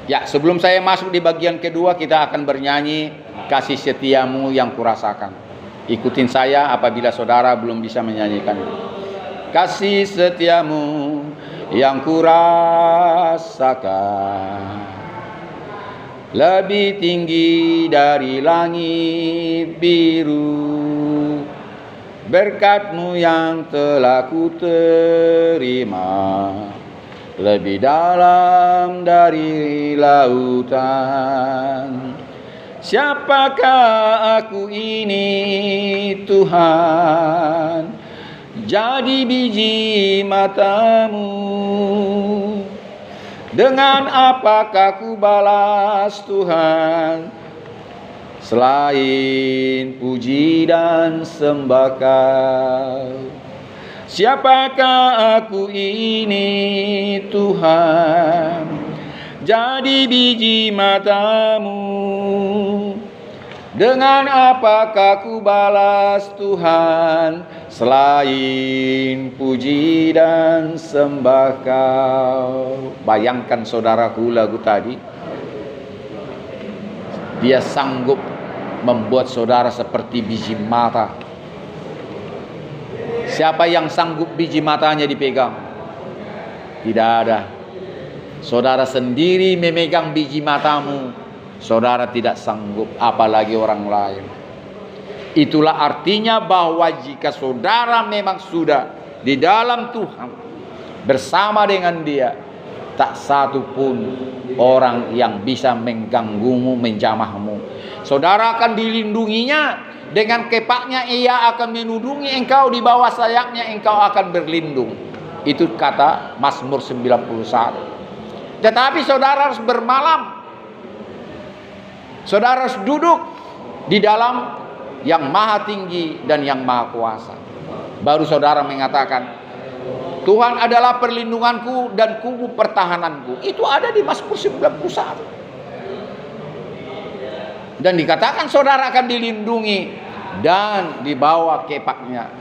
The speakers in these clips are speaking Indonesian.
Ya, sebelum saya masuk di bagian kedua, kita akan bernyanyi Kasih Setiamu Yang Kurasakan. Ikutin saya apabila saudara belum bisa menyanyikan. Kasih setiamu yang kurasakan, lebih tinggi dari langit biru, berkat-Mu yang telah ku terima, lebih dalam dari lautan. Siapakah aku ini Tuhan? Jadi biji mata-Mu. Dengan apakah ku balas Tuhan, selain puji dan sembah Kau? Siapakah aku ini Tuhan? Jadi biji mata-Mu. Dengan apakah ku balas Tuhan, selain puji dan sembah Kau? Bayangkan saudaraku lagu tadi, dia sanggup membuat saudara seperti biji mata. Siapa yang sanggup biji matanya dipegang? Tidak ada. Saudara sendiri memegang biji matamu, saudara tidak sanggup, apalagi orang lain. Itulah artinya bahwa jika saudara memang sudah di dalam Tuhan, bersama dengan Dia, tak satu pun orang yang bisa mengganggumu, menjamahmu. Saudara akan dilindunginya. Dengan kepaknya Ia akan melindungi engkau, di bawah sayapnya engkau akan berlindung. Itu kata Mazmur 91. Tetapi saudara harus bermalam. Saudara harus duduk di dalam yang maha tinggi dan yang maha kuasa. Baru saudara mengatakan, Tuhan adalah perlindunganku dan kubu pertahananku. Itu ada di Mazmur 91. Dan dikatakan saudara akan dilindungi dan di bawah kepaknya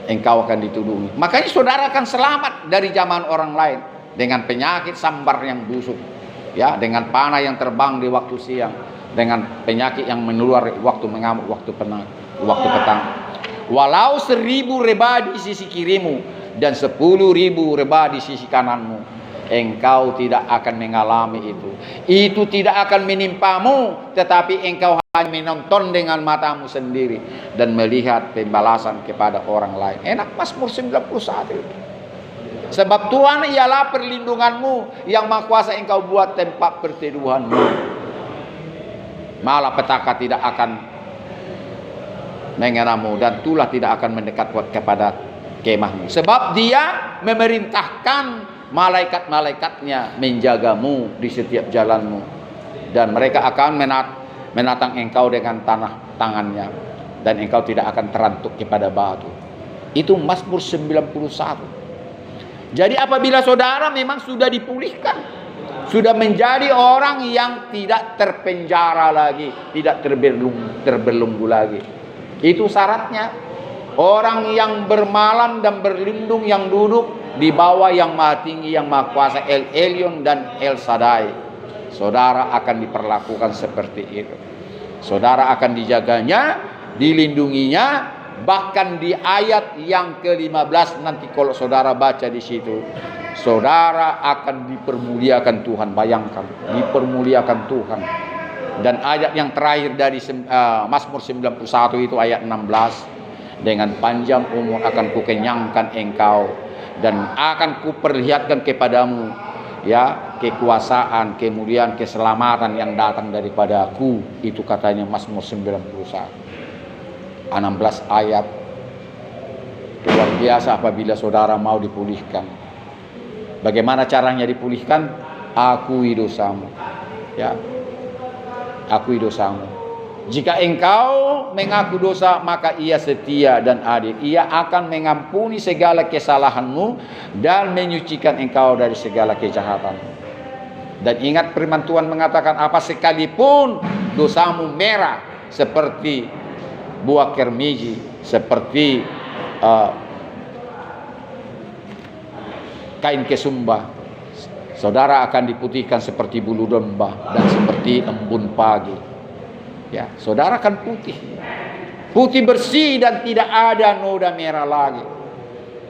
engkau akan ditudungi. Makanya saudara akan selamat dari zaman orang lain, dengan penyakit sambar yang busuk, ya, dengan panah yang terbang di waktu siang, dengan penyakit yang menular waktu mengamuk, waktu petang. Walau 1000 rebah di sisi kirimu dan 10.000 rebah di sisi kananmu, engkau tidak akan mengalami itu. Itu tidak akan menimpamu, tetapi engkau hanya menonton dengan matamu sendiri dan melihat pembalasan kepada orang lain. Enak Mazmur 91. Sebab Tuhan ialah perlindunganmu, yang maha kuasa engkau buat tempat perteduhanmu. Malapetaka tidak akan mengenamu dan tulah tidak akan mendekat kepada kemahmu. Sebab Dia memerintahkan malaikat-malaikatnya menjagamu di setiap jalanmu, dan mereka akan menatang engkau dengan tangannya, dan engkau tidak akan terantuk kepada batu. Itu Mazmur 91. Jadi apabila saudara memang sudah dipulihkan, sudah menjadi orang yang tidak terpenjara lagi, tidak terbelenggu lagi, itu syaratnya orang yang bermalam dan berlindung, yang duduk di bawah yang maha tinggi, yang maha kuasa, El Elyon dan El Shaddai. Saudara akan diperlakukan seperti itu. Saudara akan dijaganya, dilindunginya. Bahkan di ayat yang ke-15 nanti kalau saudara baca di situ, saudara akan dipermuliakan Tuhan. Bayangkan, dipermuliakan Tuhan. Dan ayat yang terakhir dari Mazmur 91 itu ayat 16, dengan panjang umur akan kukenyangkan engkau dan akan kuperlihatkan kepadamu, ya, kekuasaan, kemuliaan, keselamatan yang datang daripada Aku. Itu katanya Mazmur 91. 16 ayat. Luar biasa apabila saudara mau dipulihkan. Bagaimana caranya dipulihkan? Akui dosamu, ya, akui dosamu. Jika engkau mengaku dosa, maka Ia setia dan adil. Ia akan mengampuni segala kesalahanmu dan menyucikan engkau dari segala kejahatanmu. Dan ingat firman Tuhan mengatakan, apa sekalipun dosamu merah seperti buah kermiji, seperti kain kesumba, saudara akan diputihkan seperti bulu domba dan seperti embun pagi. Ya, saudara akan putih. Putih bersih dan tidak ada noda merah lagi.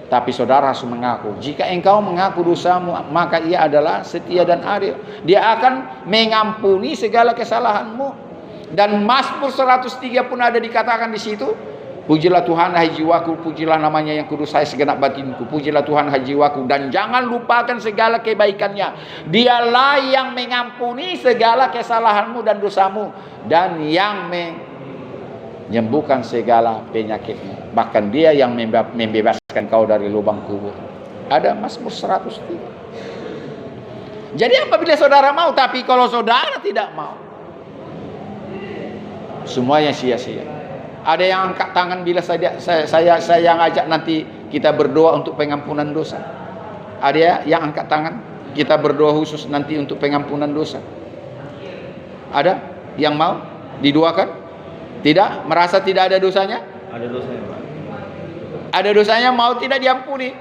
Tapi saudara harus mengaku. Jika engkau mengaku dosamu, maka ia adalah setia dan adil. Dia akan mengampuni segala kesalahanmu. Dan Mazmur 103 pun ada dikatakan di situ. Pujilah Tuhan hai jiwaku, pujilah namanya yang kudus hai segenap batinku. Pujilah Tuhan hai jiwaku, dan jangan lupakan segala kebaikannya. Dialah yang mengampuni segala kesalahanmu dan dosamu, dan yang menyembuhkan segala penyakitmu. Bahkan dia yang membebaskan kau dari lubang kubur. Ada Mazmur 103. Jadi apabila saudara mau, tapi kalau saudara tidak mau, semuanya sia-sia. Ada yang angkat tangan bila saya ngajak nanti kita berdoa untuk pengampunan dosa. Ada yang angkat tangan kita berdoa khusus nanti untuk pengampunan dosa. Ada yang mau didoakan? Tidak? Merasa tidak ada dosanya? Ada dosanya, Pak. Ada dosanya, mau tidak diampuni?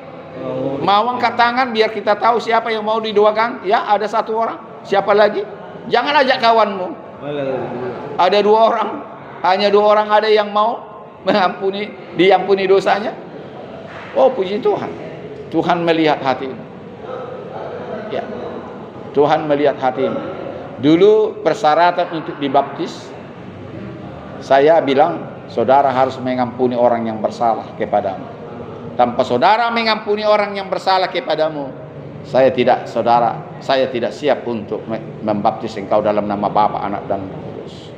Mau angkat tangan biar kita tahu siapa yang mau didoakan? Ya, ada satu orang. Siapa lagi? Jangan ajak kawanmu. Ada 2 orang. Hanya 2 orang ada yang mau diampuni dosanya. Oh, puji Tuhan. Tuhan melihat hatimu. Ya. Tuhan melihat hatimu. Dulu persyaratan untuk dibaptis, saya bilang saudara harus mengampuni orang yang bersalah kepadamu. Tanpa saudara mengampuni orang yang bersalah kepadamu, saya tidak siap untuk membaptis engkau dalam nama Bapa, Anak dan Roh Kudus.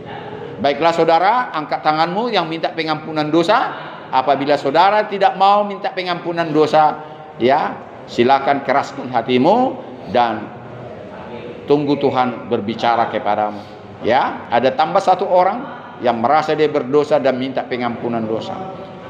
Baiklah saudara, angkat tanganmu yang minta pengampunan dosa. Apabila saudara tidak mau minta pengampunan dosa, ya, silakan keraskan hatimu dan tunggu Tuhan berbicara kepadamu. Ya, ada tambah 1 orang yang merasa dia berdosa dan minta pengampunan dosa.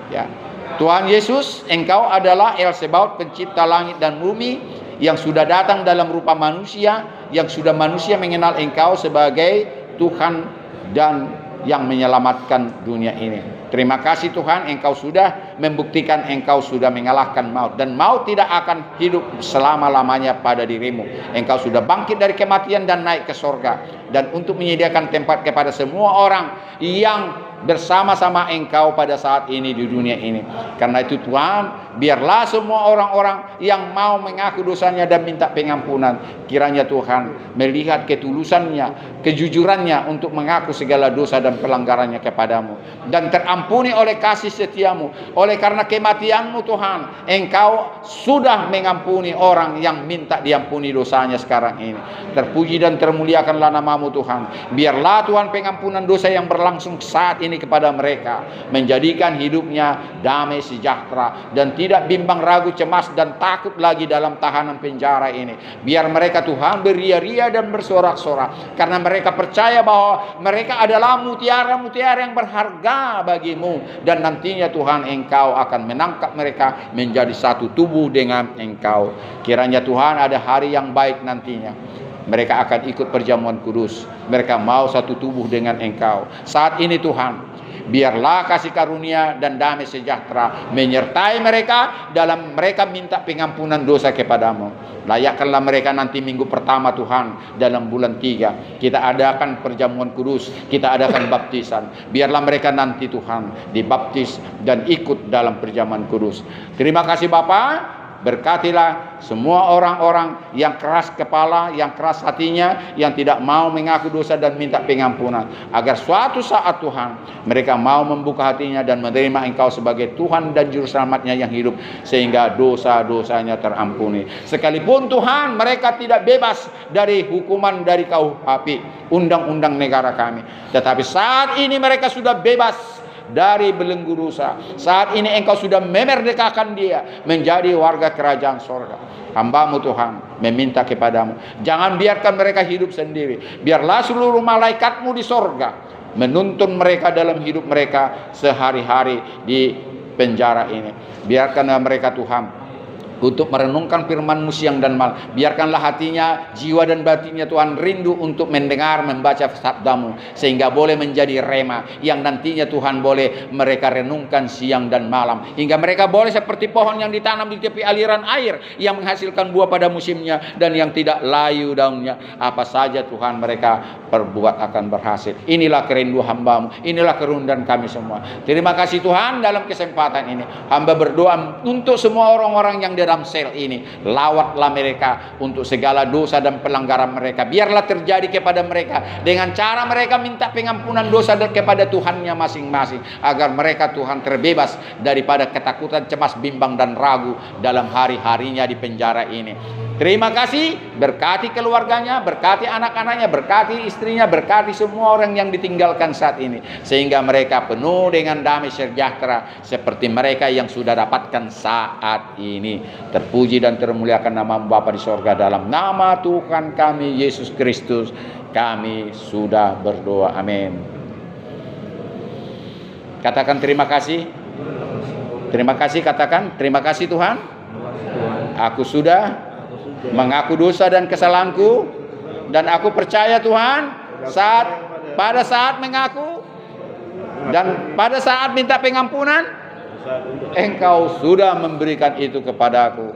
Ya. Tuhan Yesus, engkau adalah El Sebaot, pencipta langit dan bumi, yang sudah datang dalam rupa manusia, yang sudah manusia mengenal engkau sebagai Tuhan dan yang menyelamatkan dunia ini. Terima kasih Tuhan, engkau sudah membuktikan engkau sudah mengalahkan maut, dan maut tidak akan hidup selama-lamanya pada dirimu. Engkau sudah bangkit dari kematian dan naik ke sorga, dan untuk menyediakan tempat kepada semua orang yang bersama-sama engkau pada saat ini di dunia ini. Karena itu Tuhan, biarlah semua orang-orang yang mau mengaku dosanya dan minta pengampunan, kiranya Tuhan melihat ketulusannya, kejujurannya untuk mengaku segala dosa dan pelanggarannya kepadamu, dan terampuni oleh kasih setiamu. Oleh karena kematianmu Tuhan, engkau sudah mengampuni orang yang minta diampuni dosanya sekarang ini. Terpuji dan termuliakanlah namamu Tuhan. Biarlah Tuhan pengampunan dosa yang berlangsung saat ini kepada mereka menjadikan hidupnya damai sejahtera dan tidak bimbang ragu, cemas dan takut lagi dalam tahanan penjara ini. Biar mereka Tuhan beria-ria dan bersorak-sorak karena mereka percaya bahwa mereka adalah mutiara-mutiara yang berharga bagimu, dan nantinya Tuhan engkau akan menangkap mereka menjadi satu tubuh dengan engkau. Kiranya Tuhan ada hari yang baik nantinya. Mereka akan ikut perjamuan kudus. Mereka mau satu tubuh dengan engkau. Saat ini Tuhan, biarlah kasih karunia dan damai sejahtera menyertai mereka dalam mereka minta pengampunan dosa kepadamu. Layakkanlah mereka nanti minggu pertama Tuhan dalam bulan 3. Kita adakan perjamuan kudus, kita adakan baptisan. Biarlah mereka nanti Tuhan dibaptis dan ikut dalam perjamuan kudus. Terima kasih Bapa. Berkatilah semua orang-orang yang keras kepala, yang keras hatinya, yang tidak mau mengaku dosa dan minta pengampunan, agar suatu saat Tuhan mereka mau membuka hatinya dan menerima engkau sebagai Tuhan dan Juru Selamatnya yang hidup, sehingga dosa-dosanya terampuni. Sekalipun Tuhan mereka tidak bebas dari hukuman dari KUHP, undang-undang negara kami, tetapi saat ini mereka sudah bebas dari belenggu dosa. Saat ini engkau sudah memerdekakan dia menjadi warga kerajaan sorga. Hamba-Mu Tuhan meminta kepadamu, jangan biarkan mereka hidup sendiri. Biarlah seluruh malaikat-Mu di sorga menuntun mereka dalam hidup mereka sehari-hari di penjara ini. Biarkanlah mereka Tuhan untuk merenungkan firman-Mu siang dan malam. Biarkanlah hatinya, jiwa dan batinnya Tuhan rindu untuk mendengar, membaca sabda-Mu, sehingga boleh menjadi rema yang nantinya Tuhan boleh mereka renungkan siang dan malam, hingga mereka boleh seperti pohon yang ditanam di tepi aliran air yang menghasilkan buah pada musimnya dan yang tidak layu daunnya. Apa saja Tuhan mereka perbuat akan berhasil. Inilah kerinduan hamba-Mu, inilah kerundan kami semua. Terima kasih Tuhan, dalam kesempatan ini hamba berdoa untuk semua orang-orang yang dalam sel ini. Lawatlah mereka untuk segala dosa dan pelanggaran mereka. Biarlah terjadi kepada mereka dengan cara mereka minta pengampunan dosa kepada Tuhannya masing-masing, agar mereka Tuhan terbebas daripada ketakutan, cemas, bimbang dan ragu dalam hari-harinya di penjara ini. Terima kasih, berkati keluarganya, berkati anak-anaknya, berkati istrinya, berkati semua orang yang ditinggalkan saat ini, sehingga mereka penuh dengan damai sejahtera seperti mereka yang sudah dapatkan saat ini. Terpuji dan termuliakan nama Bapa di sorga, dalam nama Tuhan kami Yesus Kristus kami sudah berdoa, amin. Katakan terima kasih. Terima kasih, katakan terima kasih Tuhan. Aku sudah mengaku dosa dan kesalahanku, dan aku percaya Tuhan, pada saat mengaku dan pada saat minta pengampunan, Engkau sudah memberikan itu kepadaku.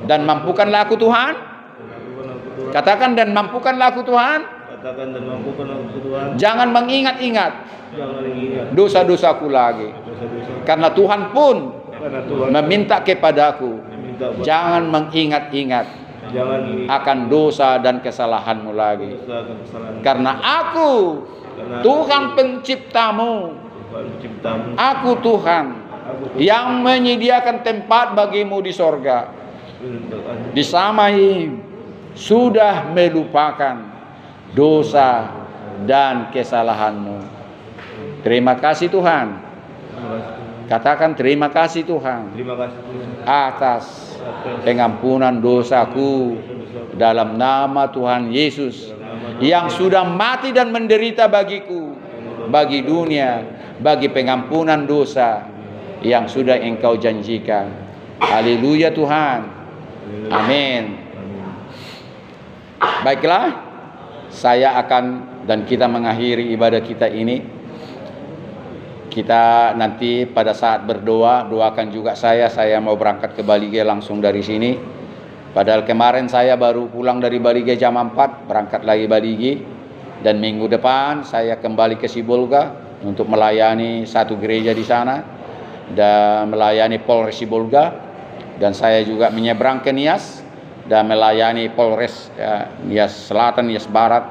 Dan mampukanlah aku Tuhan. Katakan, dan mampukanlah aku Tuhan. Jangan mengingat-ingat dosa-dosaku lagi, karena Tuhan pun meminta kepadaku, jangan mengingat-ingat akan dosa dan kesalahanmu lagi, karena aku Tuhan penciptamu. Aku Tuhan yang menyediakan tempat bagimu di sorga. Di Samai sudah melupakan dosa dan kesalahanmu. Terima kasih Tuhan. Katakan terima kasih Tuhan atas pengampunan dosaku, dalam nama Tuhan Yesus yang sudah mati dan menderita bagiku, bagi dunia, bagi pengampunan dosa yang sudah Engkau janjikan. Haleluya Tuhan. Amin. Baiklah, saya akan dan kita mengakhiri ibadah kita ini. Kita nanti pada saat berdoa, doakan juga saya mau berangkat ke Balige langsung dari sini. Padahal kemarin saya baru pulang dari Balige jam 4, berangkat lagi Balige. Dan minggu depan saya kembali ke Sibolga untuk melayani satu gereja di sana dan melayani Polres Sibolga. Dan saya juga menyeberang ke Nias dan melayani Polres Nias Selatan, Nias Barat,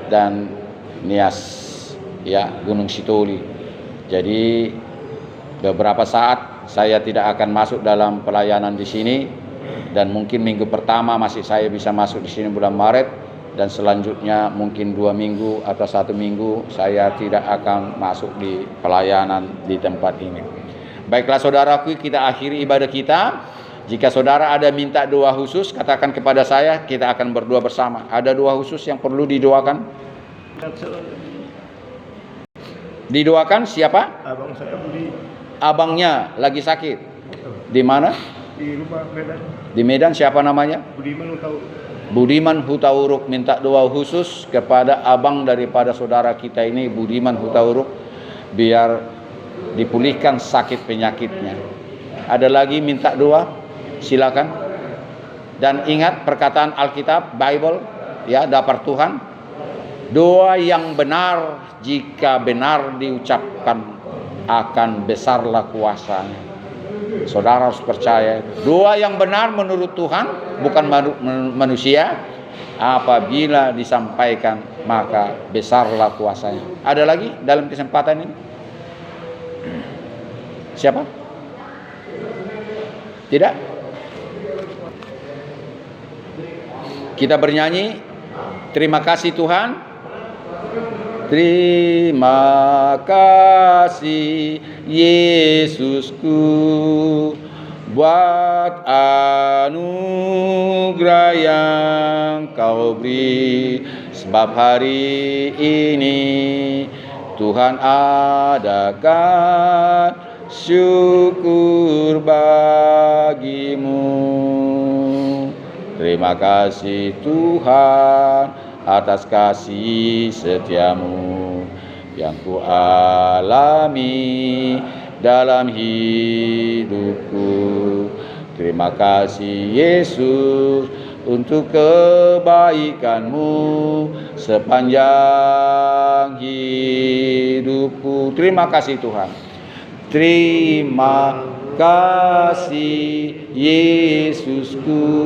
dan Nias Gunung Sitoli. Jadi beberapa saat saya tidak akan masuk dalam pelayanan di sini, dan mungkin minggu pertama masih saya bisa masuk di sini bulan Maret, dan selanjutnya mungkin 2 minggu atau 1 minggu saya tidak akan masuk di pelayanan di tempat ini. Baiklah saudaraku, kita akhiri ibadah kita. Jika saudara ada minta doa khusus, katakan kepada saya, kita akan berdoa bersama. Ada doa khusus yang perlu didoakan? Didoakan siapa? Abang saya Budi. Abangnya lagi sakit. Di mana? Di rumah Medan. Di Medan. Siapa namanya? Budiman Hutauruk. Budiman Hutauruk minta doa khusus kepada abang daripada saudara kita ini, Budiman Hutauruk, biar dipulihkan sakit penyakitnya. Ada lagi minta doa? Silakan. Dan ingat perkataan Alkitab, Bible, dapur Tuhan. Doa yang benar, jika benar diucapkan, akan besarlah kuasanya. Saudara harus percaya, doa yang benar menurut Tuhan, bukan manusia, apabila disampaikan maka besarlah kuasanya. Ada lagi dalam kesempatan ini? Siapa? Tidak? Kita bernyanyi, terima kasih Tuhan. Terima kasih Yesusku buat anugerah yang Kau beri, sebab hari ini Tuhan adakan syukur bagimu. Terima kasih Tuhan atas kasih setiamu yang ku alami dalam hidupku. Terima kasih Yesus untuk kebaikanmu sepanjang hidupku. Terima kasih Tuhan. Terima kasih Yesusku.